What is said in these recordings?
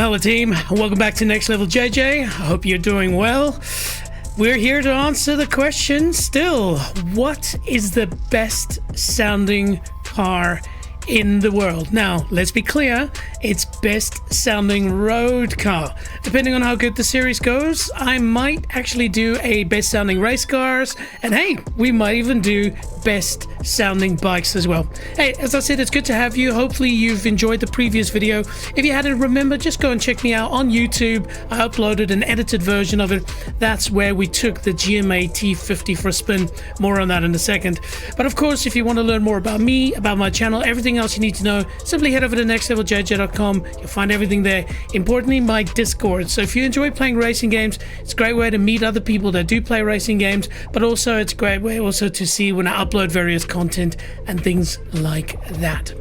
Well, team, welcome back to Next Level JJ. I hope you're doing well. We're here to answer the question still. What is the best sounding car in the world? Now, let's be clear, it's best sounding road car. Depending on how good the series goes, I might actually do a best sounding race cars, and hey, we might even do best sounding bikes as well. Hey, as I said, it's good to have you. Hopefully you've enjoyed the previous video. If you hadn't, remember, just go and check me out on YouTube. I uploaded an edited version of it. That's where we took the GMA T50 for a spin. More on that in a second. But of course, if you want to learn more about me, about my channel, everything else you need to know, simply head over to nextleveljj.com. You'll find everything there. Importantly, my Discord. So if you enjoy playing racing games, it's a great way to meet other people that do play racing games, but also it's a great way also to see when I upload various content and things like that.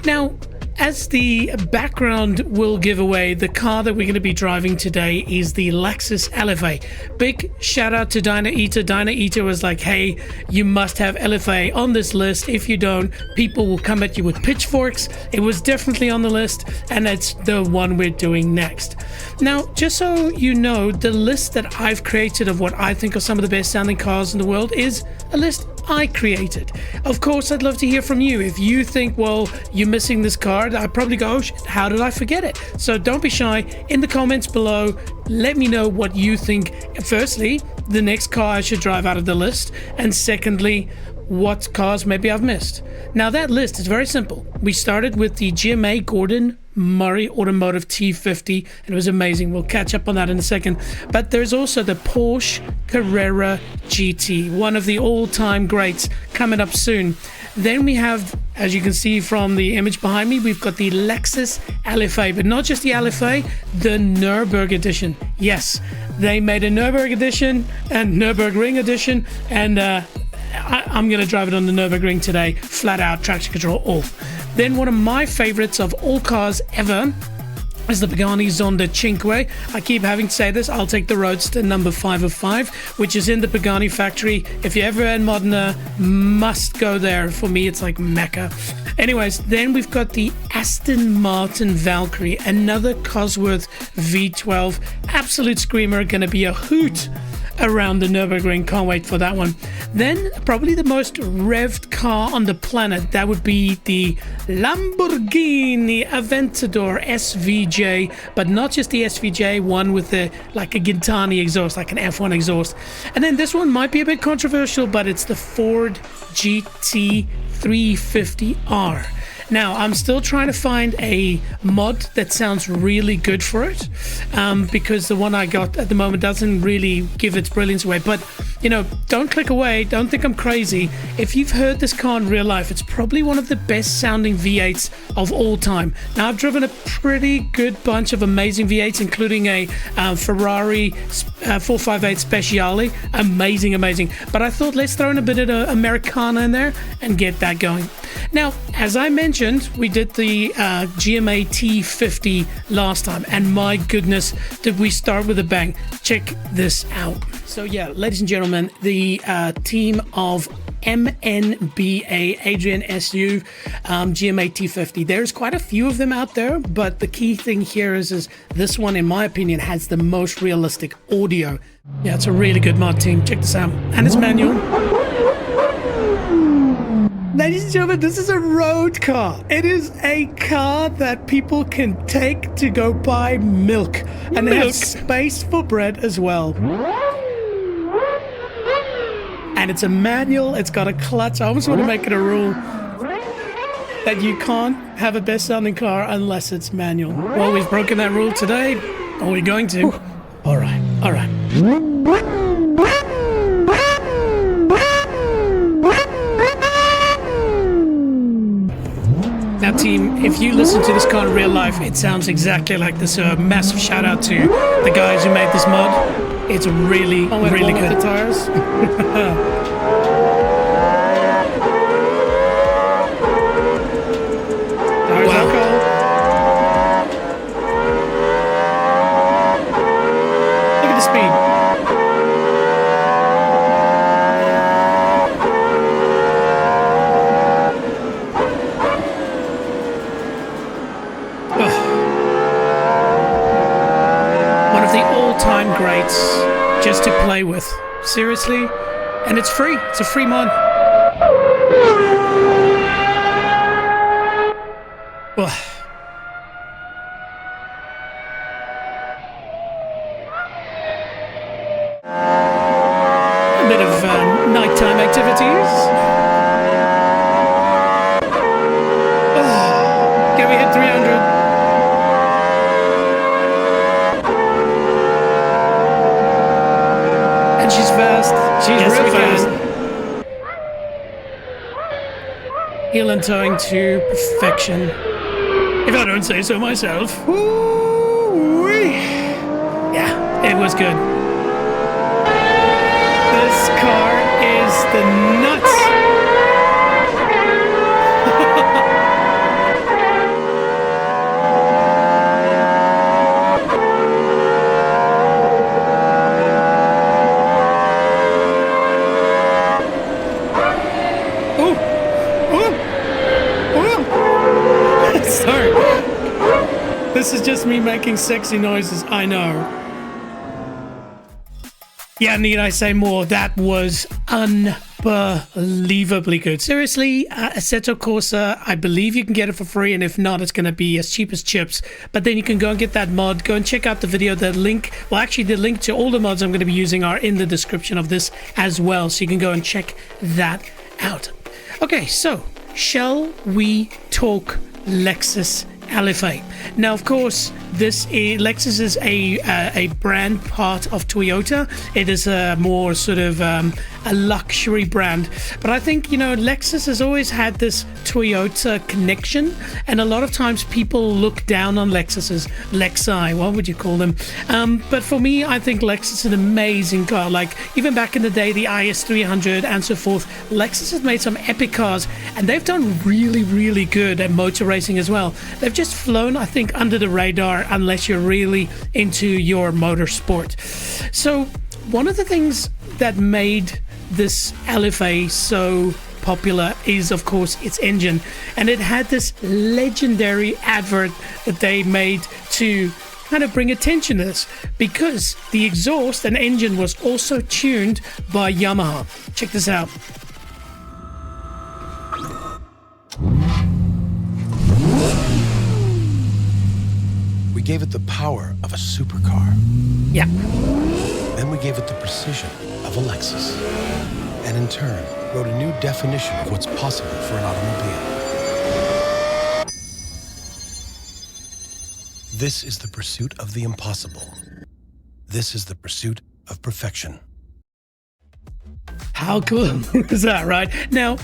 Now, as the background will give away, the car that we're going to be driving today is the Lexus LFA. Big shout out to Dinah Eater. Dinah Eater was like, hey, you must have LFA on this list. If you don't, people will come at you with pitchforks. It was definitely on the list, and it's the one we're doing next. Now, just so you know, the list that I've created of what I think are some of the best sounding cars in the world is a list I created. Of course, I'd love to hear from you. If you think, well, you're missing this car, I'd probably go, oh shit, how did I forget it? So don't be shy. In the comments below, let me know what you think. Firstly, the next car I should drive out of the list, and secondly, what cars maybe I've missed. Now, that list is very simple. We started with the GMA Gordon Murray Automotive T50, and it was amazing. We'll catch up on that in a second. But there's also the Porsche Carrera GT, one of the all-time greats, coming up soon. Then we have, as you can see from the image behind me, we've got the Lexus LFA, but not just the LFA, the Nürburgring edition. Yes, they made a Nürburgring edition and Nürburgring edition, and I'm going to drive it on the Nürburgring today, flat out, traction control off. Then one of my favorites of all cars ever is the Pagani Zonda Cinque. I keep having to say this, I'll take the Roadster number 5 of 5, which is in the Pagani factory. If you're ever in Modena, must go there. For me, it's like Mecca. Anyways, then we've got the Aston Martin Valkyrie, another Cosworth V12. Absolute screamer, gonna be a hoot around the Nürburgring. Can't wait for that one. Then probably the most revved car on the planet, that would be the Lamborghini Aventador SVJ, but not just the SVJ one with the like a Gintani exhaust, like an F1 exhaust. And then this one might be a bit controversial, but it's the Ford GT 350R. Now, I'm still trying to find a mod that sounds really good for it, because the one I got at the moment doesn't really give its brilliance away. But, you know, don't click away. Don't think I'm crazy. If you've heard this car in real life, it's probably one of the best sounding V8s of all time. Now, I've driven a pretty good bunch of amazing V8s, including a Ferrari 458 Speciale. Amazing, amazing. But I thought, let's throw in a bit of Americana in there and get that going. Now, as I mentioned, we did the GMA T50 last time, and my goodness, did we start with a bang. Check this out. So yeah, ladies and gentlemen, the team of MNBA, Adrian SU, GMA T50. There's quite a few of them out there, but the key thing here is this one, in my opinion, has the most realistic audio. Yeah, it's a really good mod, team. Check this out. And it's manual. Ladies and gentlemen, this is a road car. It is a car that people can take to go buy milk. And they have space for bread as well. And it's a manual. It's got a clutch. I almost want to make it a rule that you can't have a best sounding car unless it's manual. Well, we've broken that rule today. Are we going to? All right. All right. Now, team, if you listen to this car in real life, it sounds exactly like this. So a massive shout out to the guys who made this mod. It's really, really good. The tires. Look at the speed. just to play with. Seriously. And it's free. It's a free mod. Ugh. A bit of nighttime activities. Oh, can we hit 300? And she's fast. She's real fast. Heel and towing to perfection. If I don't say so myself. Woo-wee. Yeah, it was good. This car is the nuts. Sorry. This is just me making sexy noises, I know. Yeah, need I say more? That was unbelievably good. Seriously, Assetto Corsa, I believe you can get it for free, and if not, it's going to be as cheap as chips. But then you can go and get that mod. Go and check out the video. The link, well, actually, the link to all the mods I'm going to be using are in the description of this as well, so you can go and check that out. Okay, so shall we talk Lexus LFA? Now, of course, Lexus is a brand part of Toyota. It is a more sort of a luxury brand, but I think, you know, Lexus has always had this Toyota connection, and a lot of times people look down on Lexuses, Lexi, what would you call them? But for me, I think Lexus is an amazing car. Like, even back in the day, the IS300 and so forth, Lexus has made some epic cars, and they've done really, really good at motor racing as well. They've just flown, I think, under the radar unless you're really into your motorsport. So one of the things that made this LFA so popular is, of course, its engine, and it had this legendary advert that they made to kind of bring attention to this, because the exhaust and engine was also tuned by Yamaha. Check this out. We gave it the power of a supercar. Yeah. Then we gave it the precision of a Lexus. And in turn, wrote a new definition of what's possible for an automobile. This is the pursuit of the impossible. This is the pursuit of perfection. How cool is that, right? Now,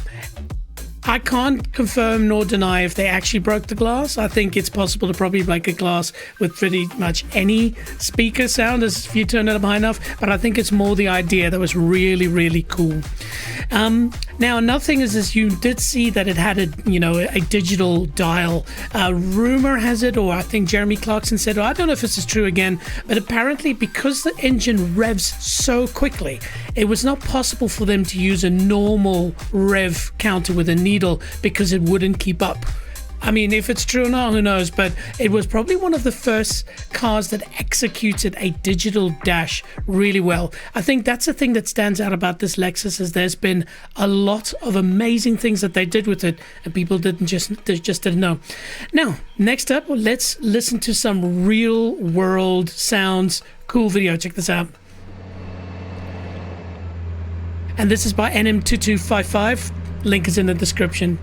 I can't confirm nor deny if they actually broke the glass. I think it's possible to probably break a glass with pretty much any speaker sound as if you turn it up high enough, but I think it's more the idea that was really, really cool. Now, another thing is you did see that it had a digital dial. Rumor has it, or I think Jeremy Clarkson said, I don't know if this is true again, but apparently because the engine revs so quickly, it was not possible for them to use a normal rev counter with a needle because it wouldn't keep up. I mean, if it's true or not, who knows, but it was probably one of the first cars that executed a digital dash really well. I think that's the thing that stands out about this Lexus, is there's been a lot of amazing things that they did with it, and people just didn't know. Now, next up, let's listen to some real world sounds. Cool video, check this out. And this is by NM2255. Link is in the description.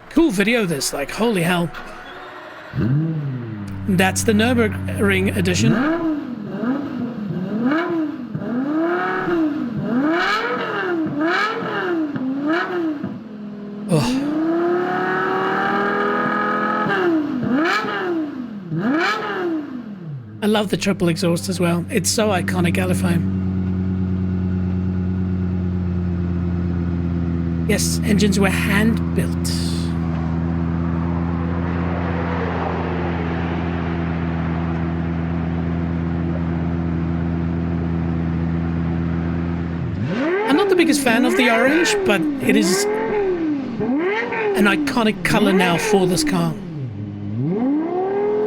Cool video this, like, holy hell. That's the Nürburgring edition. Oh. I love the triple exhaust as well. It's so iconic, LFA. Yes, engines were hand-built. I'm not the biggest fan of the orange, but it is an iconic color now for this car.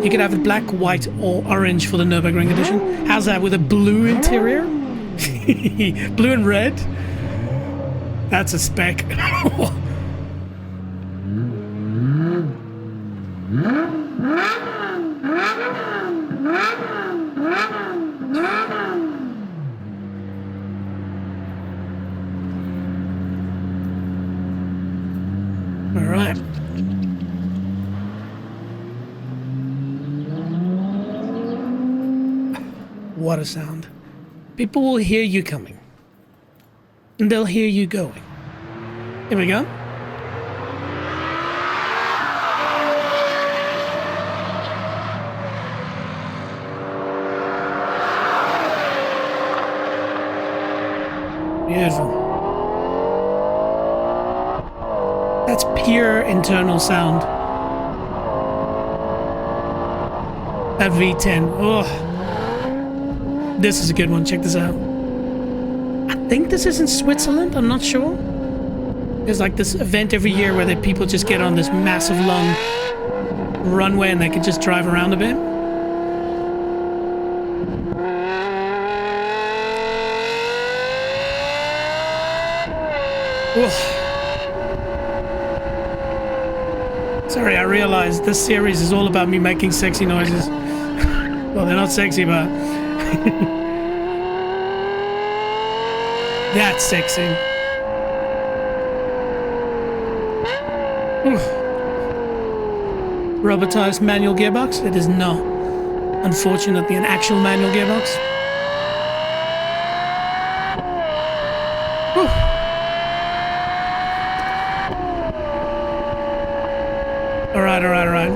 You could have it black, white, or orange for the Nürburgring edition. How's that with a blue interior? Blue and red? That's a spec. All right. What a sound. People will hear you coming. And they'll hear you going. Here we go. Beautiful. That's pure internal sound. That V10. Oh. This is a good one. Check this out. I think this is in Switzerland. I'm not sure. There's like this event every year where people just get on this massive long runway and they can just drive around a bit. Oof. Sorry, I realized this series is all about me making sexy noises. Well, they're not sexy, but... That's sexy. Oof. Robotized manual gearbox? It is not. Unfortunately, an actual manual gearbox. Oof. All right.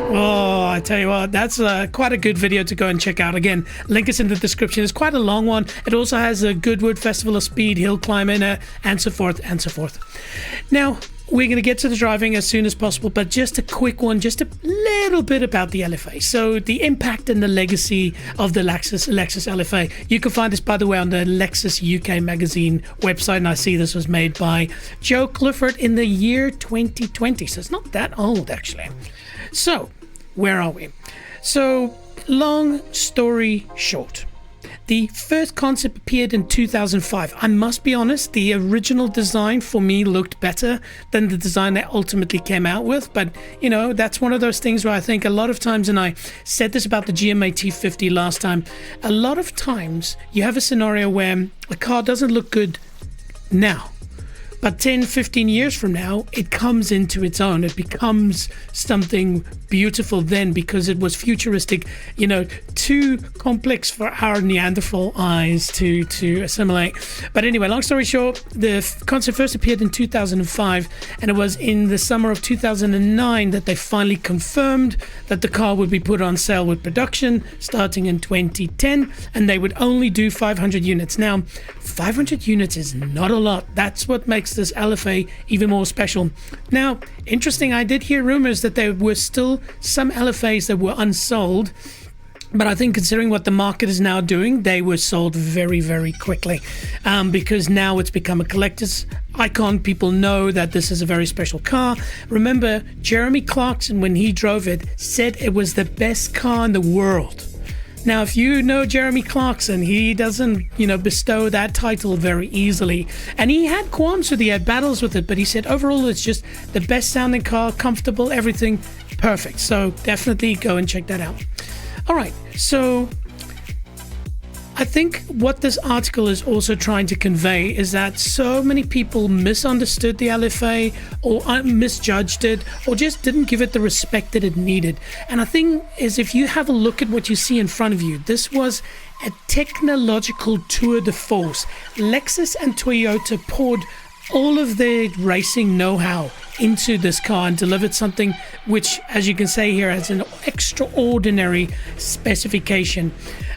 Oh, I tell you what, that's quite a good video to go and check out. Again, link is in the description. It's quite a long one. It also has a Goodwood Festival of Speed, hill climb in it, and so forth, and so forth. Now, we're going to get to the driving as soon as possible, but just a quick one, just a little bit about the LFA. So the impact and the legacy of the Lexus LFA. You can find this, by the way, on the Lexus UK magazine website, and I see this was made by Joe Clifford in the year 2020, so it's not that old, actually. So, where are we? So, long story short. The first concept appeared in 2005. I must be honest, the original design for me looked better than the design they ultimately came out with. But, you know, that's one of those things where I think a lot of times, and I said this about the GMA T50 last time, a lot of times you have a scenario where a car doesn't look good now. But 10, 15 years from now, it comes into its own. It becomes something beautiful then because it was futuristic, you know, too complex for our Neanderthal eyes to assimilate. But anyway, long story short, the concept first appeared in 2005, and it was in the summer of 2009 that they finally confirmed that the car would be put on sale with production starting in 2010, and they would only do 500 units. Now, 500 units is not a lot. That's what makes this LFA even more special. Now, interesting, I did hear rumors that there were still some LFAs that were unsold, but I think considering what the market is now doing, they were sold very, very quickly because now it's become a collector's icon. People know that this is a very special car. Remember, Jeremy Clarkson, when he drove it, said it was the best car in the world. Now, if you know Jeremy Clarkson, he doesn't, you know, bestow that title very easily. And he had qualms with it, he had battles with it, but he said overall it's just the best sounding car, comfortable, everything perfect. So definitely go and check that out. All right, so I think what this article is also trying to convey is that so many people misunderstood the LFA or misjudged it or just didn't give it the respect that it needed. And I think is if you have a look at what you see in front of you, this was a technological tour de force. Lexus and Toyota poured all of their racing know-how into this car and delivered something which, as you can say here, has an extraordinary specification.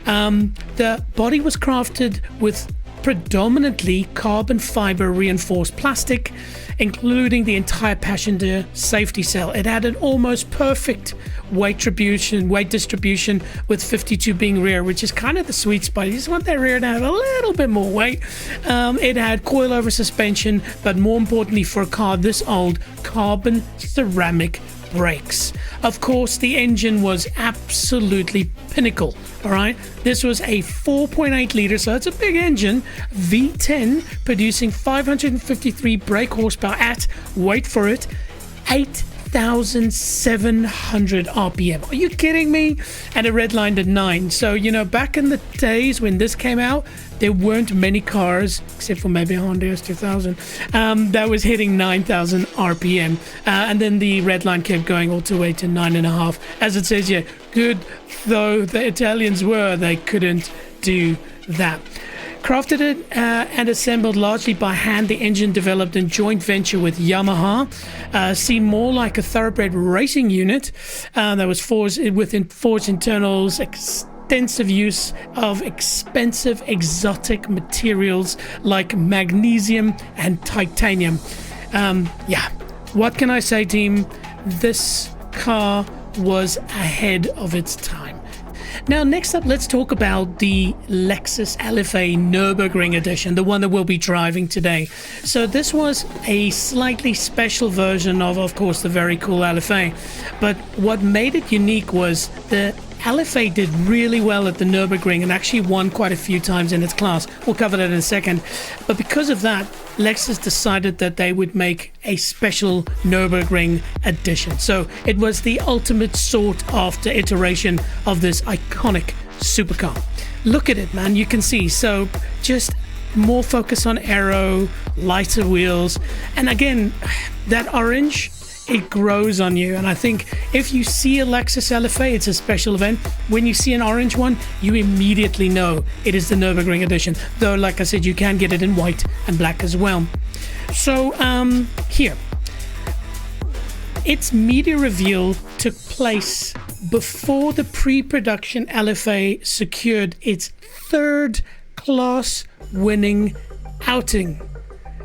The body was crafted with predominantly carbon fiber reinforced plastic, including the entire passenger safety cell. It had an almost perfect weight distribution with 52 being rear, which is kind of the sweet spot. You just want that rear to have a little bit more weight. It had coilover suspension, but more importantly for a car this old, carbon ceramic brakes. Of course, the engine was absolutely pinnacle. All right, this was a 4.8 liter, so it's a big engine, V10, producing 553 brake horsepower at, wait for it, 8,700 RPM. Are you kidding me? And it redlined at 9. So, you know, back in the days when this came out, there weren't many cars, except for maybe a Honda S2000, that was hitting 9,000 RPM. And then the red line kept going all the way to 9.5. As it says here, good though the Italians were, they couldn't do that. Crafted it and assembled largely by hand, the engine developed in joint venture with Yamaha, seemed more like a thoroughbred racing unit that was forged internals, extensive use of expensive exotic materials like magnesium and titanium. Yeah, what can I say, team? This car was ahead of its time. Now, next up, let's talk about the Lexus LFA Nürburgring edition, the one that we'll be driving today. So this was a slightly special version of course, the very cool LFA. But what made it unique was the LFA did really well at the Nürburgring and actually won quite a few times in its class. We'll cover that in a second. But because of that, Lexus decided that they would make a special Nürburgring edition. So it was the ultimate sought after iteration of this iconic supercar. Look at it, man. You can see. So just more focus on aero, lighter wheels. And again, that orange, it grows on you. And I think if you see a Lexus LFA, it's a special event. When you see an orange one, you immediately know it is the Nürburgring edition. Though, like I said, you can get it in white and black as well. So here, its media reveal took place before the pre-production LFA secured its third class winning outing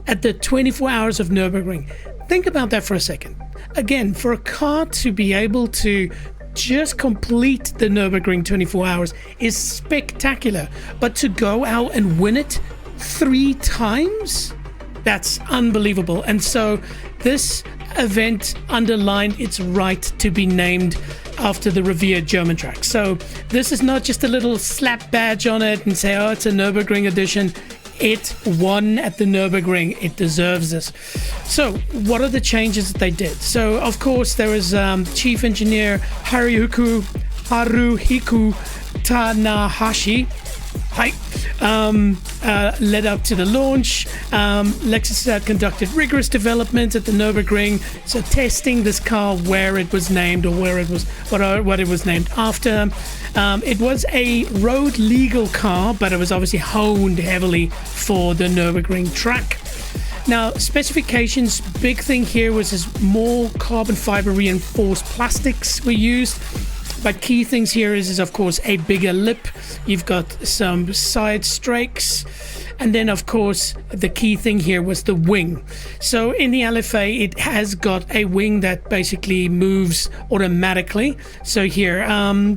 at the 24 Hours of Nürburgring. Think about that for a second. Again, for a car to be able to just complete the Nürburgring 24 hours is spectacular. But to go out and win it 3 times? That's unbelievable. And so this event underlined its right to be named after the revered German track. So this is not just a little slap badge on it and say, oh, it's a Nürburgring edition. It won at the Nürburgring. It deserves this. So what are the changes that they did? So of course there was Chief Engineer Haruhiko Tanahashi. Led up to the launch. Lexus had conducted rigorous development at the Nürburgring, so testing this car where it was named or where it was what it was named after. It was a road legal car, but it was obviously honed heavily for the Nürburgring track. Now, specifications, big thing here was more carbon fiber reinforced plastics were used. But key things here is of course a bigger lip. You've got some side strakes, and then of course the key thing here was the wing. So in the LFA it has got a wing that basically moves automatically. So here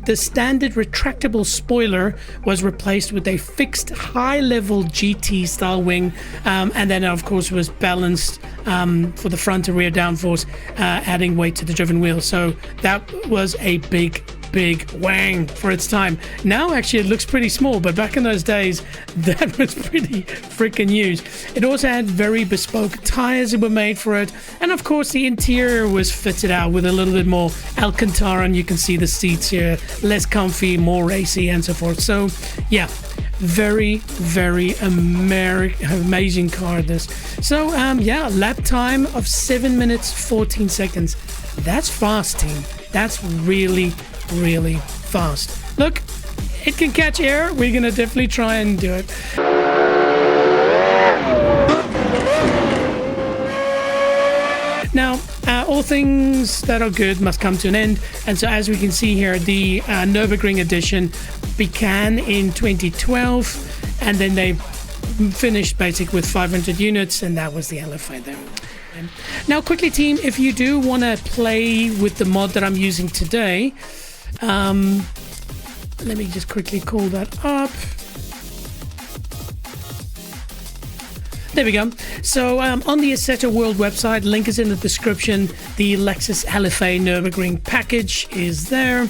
the standard retractable spoiler was replaced with a fixed high-level GT style wing, and then of course was balanced for the front and rear downforce, adding weight to the driven wheel. So that was a big wang for its time. Now actually it looks pretty small, but back in those days that was pretty freaking huge. It also had very bespoke tires that were made for it, and of course the interior was fitted out with a little bit more Alcantara, and you can see the seats here, less comfy, more racy and so forth. So yeah, very amazing car this. So yeah, lap time of 7 minutes 14 seconds. That's fast, team. That's really fast. Look, it can catch air. We're gonna definitely try and do it. Now, all things that are good must come to an end, and so as we can see here, the Nürburgring edition began in 2012, and then they finished basic with 500 units, and that was the LFA there. Now quickly, team, if you do want to play with the mod that I'm using today, let me just quickly call that up. There we go. So on the Assetto World website, link is in the description. The Lexus LFA Nürburgring package is there,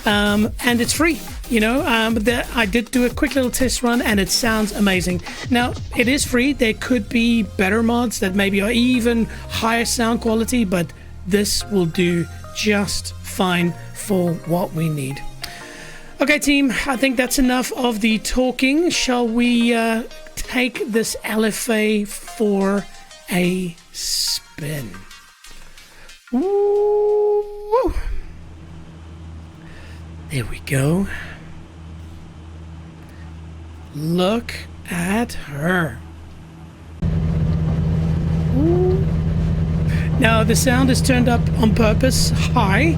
and it's free. You know, I did do a quick little test run, and it sounds amazing. Now, it is free. There could be better mods that maybe are even higher sound quality, but this will do just fine for what we need. Okay, team, I think that's enough of the talking. Shall we take this LFA for a spin? Woo! There we go. Look at her. Ooh. Now the sound is turned up on purpose high.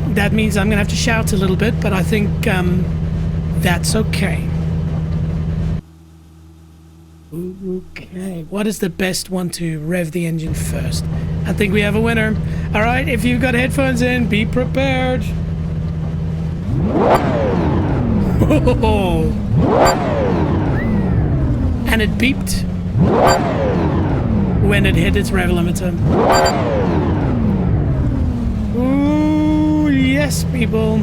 That means I'm gonna have to shout a little bit, but I think that's okay. Okay, what is the best one to rev the engine first? I think we have a winner. All right, if you've got headphones in, be prepared. Oh. And it beeped when it hit its rev limiter. Ooh, yes, people.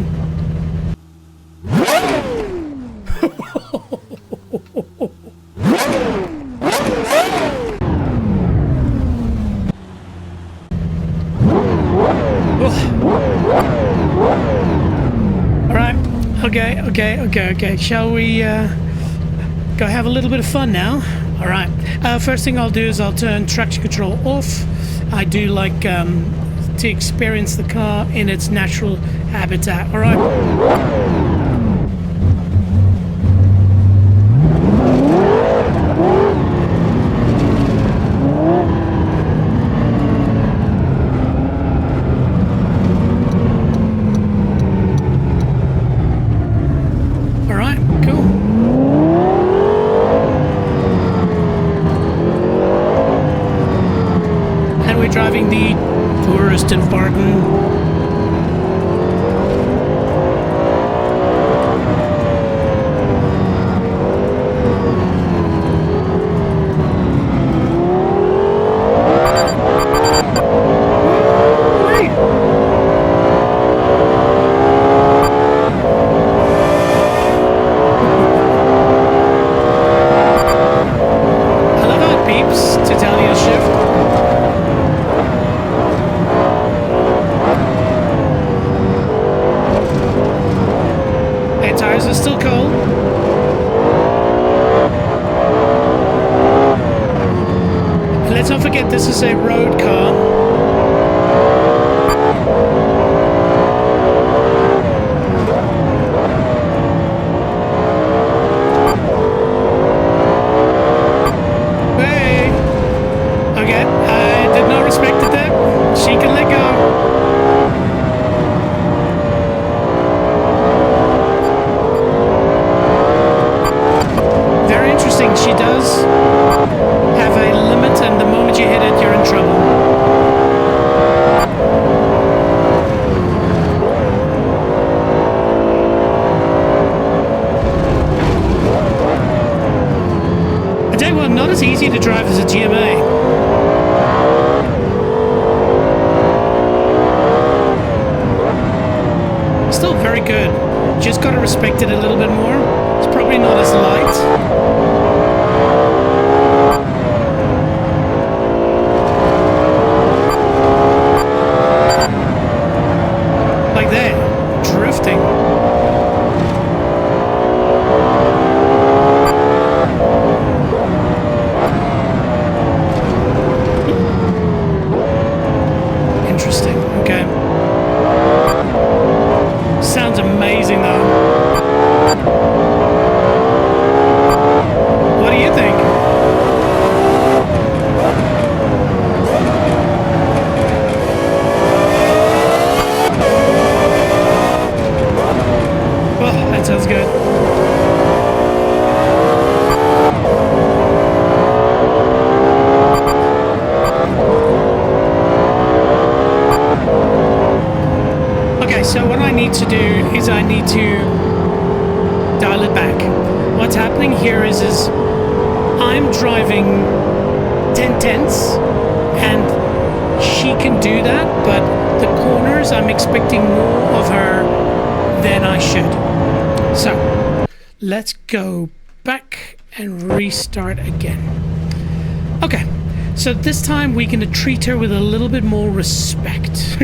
Okay. Shall we go have a little bit of fun now? All right. First thing I'll do is I'll turn traction control off. I do like to experience the car in its natural habitat. All right. Driving the tourist in Barton. I love how it beeps to tell you to shift. Tires are still cold. And let's not forget this is a road car. Hey! Okay, I did not respect it there. She can let go. She does have a limit, and the moment you hit it, you're in trouble. I tell you what, not as easy to drive as a GMA. Still very good. Just got to respect it a little bit more. It's probably not as light. Drifting. Interesting. Okay. Sounds amazing though. What do you think? That sounds good. Okay, so what I need to do is I need to dial it back. What's happening here is I'm driving 10 tenths and she can do that, but the corners I'm expecting more of her than I should. So let's go back and restart again. Okay, so this time we're gonna treat her with a little bit more respect.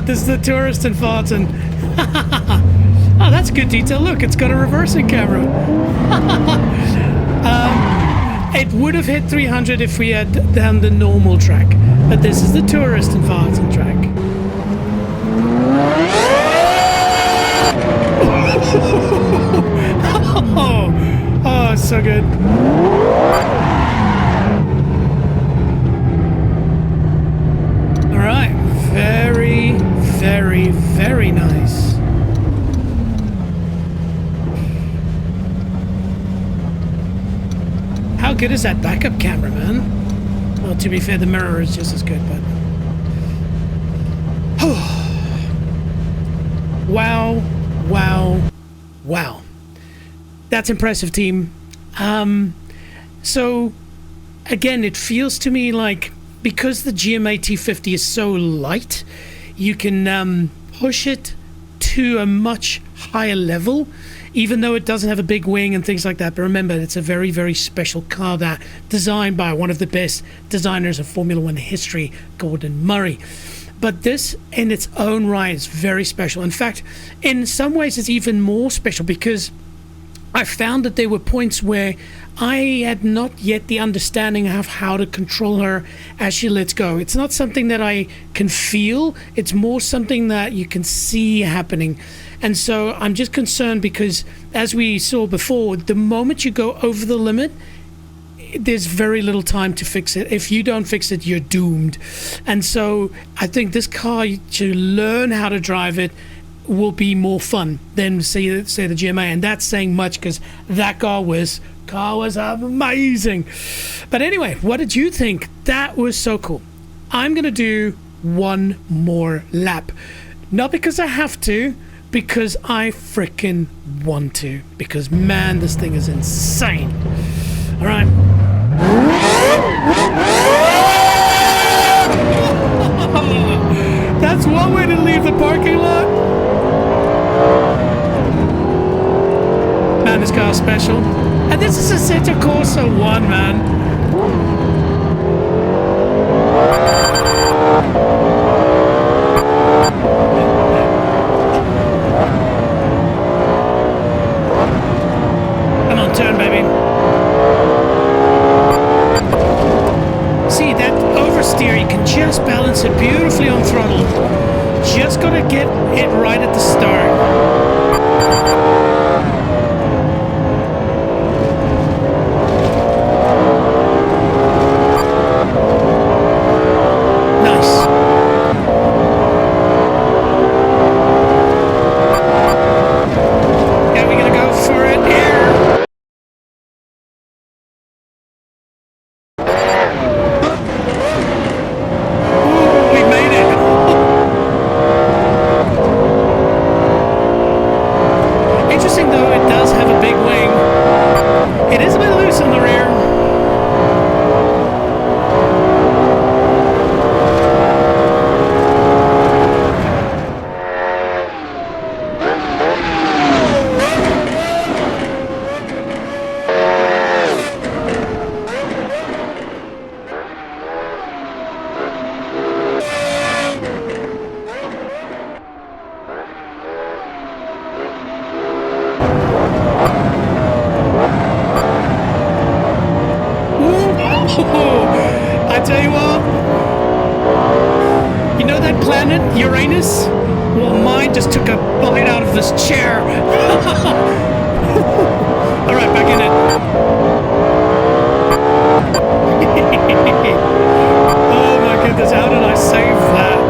This is the tourist in Faaaaanks. Oh, that's good detail. Look, it's got a reversing camera. It would have hit 300 if we had done the normal track, but this is the tourist in Faaaaanks track. Oh, it's so good. All right, very, very nice. How good is that backup camera, man? Well, to be fair, the mirror is just as good, but... Wow, wow, wow. That's impressive, team. So, again, it feels to me like because the GMA T50 is so light, you can push it to a much higher level, even though it doesn't have a big wing and things like that. But remember, it's a very, very special car that designed by one of the best designers of Formula One history, Gordon Murray. But this in its own right is very special. In fact, in some ways it's even more special because I found that there were points where I had not yet the understanding of how to control her as she lets go. It's not something that I can feel. It's more something that you can see happening. And so I'm just concerned because, as we saw before, the moment you go over the limit, there's very little time to fix it. If you don't fix it, you're doomed. And so I think this car, to learn how to drive it, will be more fun than say the GMA, and that's saying much because that car was amazing. But anyway, what did you think? That was so cool. I'm gonna do one more lap, not because I have to, because I freaking want to, because man, this thing is insane. All right. That's one way to leave the parking lot. Man, this car's special. And this is Assetto Corsa 1, man. Come on, turn, baby. oversteer. You can just balance it beautifully on throttle. Just gotta get it right at the start. I tell you what, you know that planet, Uranus? Well, mine just took a bite out of this chair. All right, back in it. Oh my goodness, how did I save that?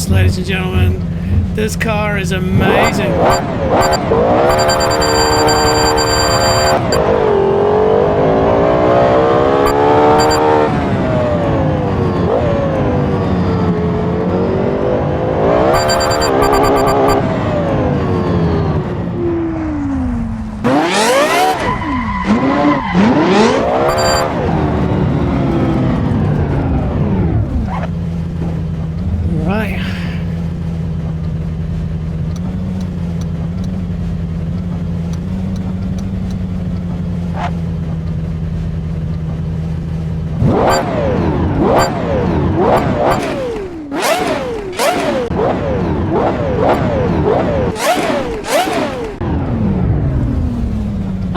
Ladies and gentlemen, this car is amazing.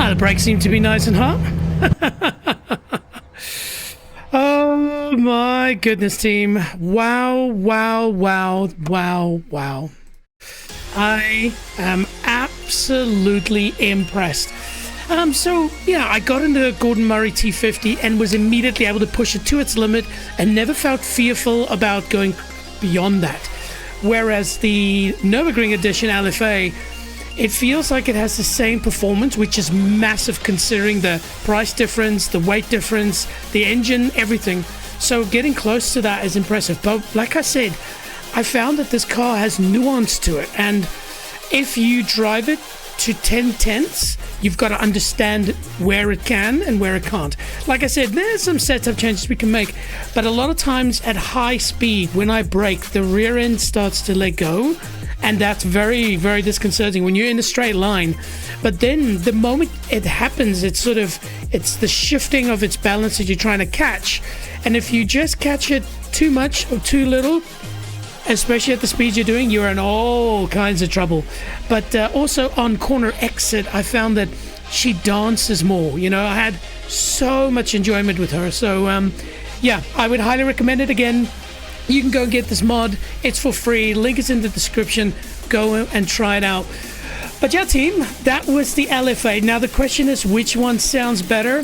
The brakes seem to be nice and hot. Oh my goodness, team. Wow, wow, wow, wow, wow. I am absolutely impressed. So yeah, I got into a Gordon Murray T50 and was immediately able to push it to its limit and never felt fearful about going beyond that. Whereas the Nürburgring edition LFA, it feels like it has the same performance, which is massive considering the price difference, the weight difference, the engine, everything. So getting close to that is impressive. But like I said, I found that this car has nuance to it, and if you drive it to 10 tenths, you've got to understand where it can and where it can't. Like I said, there's some setup changes we can make, but a lot of times at high speed, when I brake, the rear end starts to let go, and that's very, very disconcerting when you're in a straight line. But then the moment it happens, it's the shifting of its balance that you're trying to catch, and if you just catch it too much or too little, especially at the speed you're doing, you're in all kinds of trouble. But also on corner exit, I found that she dances more. You know, I had so much enjoyment with her. So yeah, I would highly recommend it. Again, you can go and get this mod. It's for free. Link is in the description. Go and try it out. But yeah, team, that was the LFA. Now the question is, which one sounds better?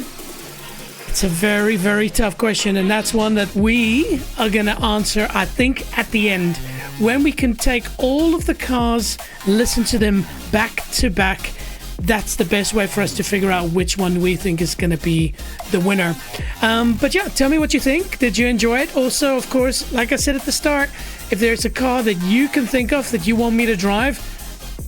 It's a very, very tough question, and that's one that we are going to answer, I think, at the end, when we can take all of the cars, listen to them back to back. That's the best way for us to figure out which one we think is going to be the winner. But yeah, tell me what you think. Did you enjoy it? Also, of course, like I said at the start, if there's a car that you can think of that you want me to drive,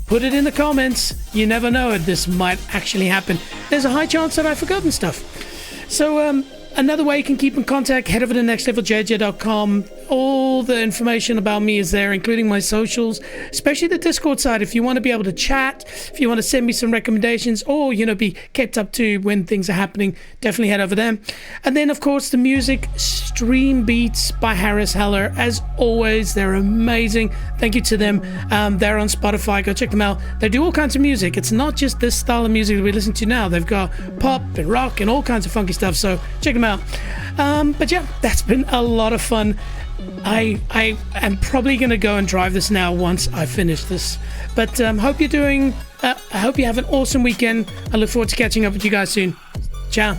put it in the comments. You never know, this might actually happen. There's a high chance that I've forgotten stuff. So another way you can keep in contact, head over to nextleveljj.com. All the information about me is there, including my socials, especially the Discord side. If you want to be able to chat, if you want to send me some recommendations, or, you know, be kept up to when things are happening, definitely head over there. And then, of course, the music, Stream Beats by Harris Heller. As always, they're amazing. Thank you to them. They're on Spotify. Go check them out. They do all kinds of music. It's not just this style of music that we listen to now. They've got pop and rock and all kinds of funky stuff. So check them out. But yeah, that's been a lot of fun. I am probably going to go and drive this now once I finish this. But I hope you have an awesome weekend. I look forward to catching up with you guys soon. Ciao.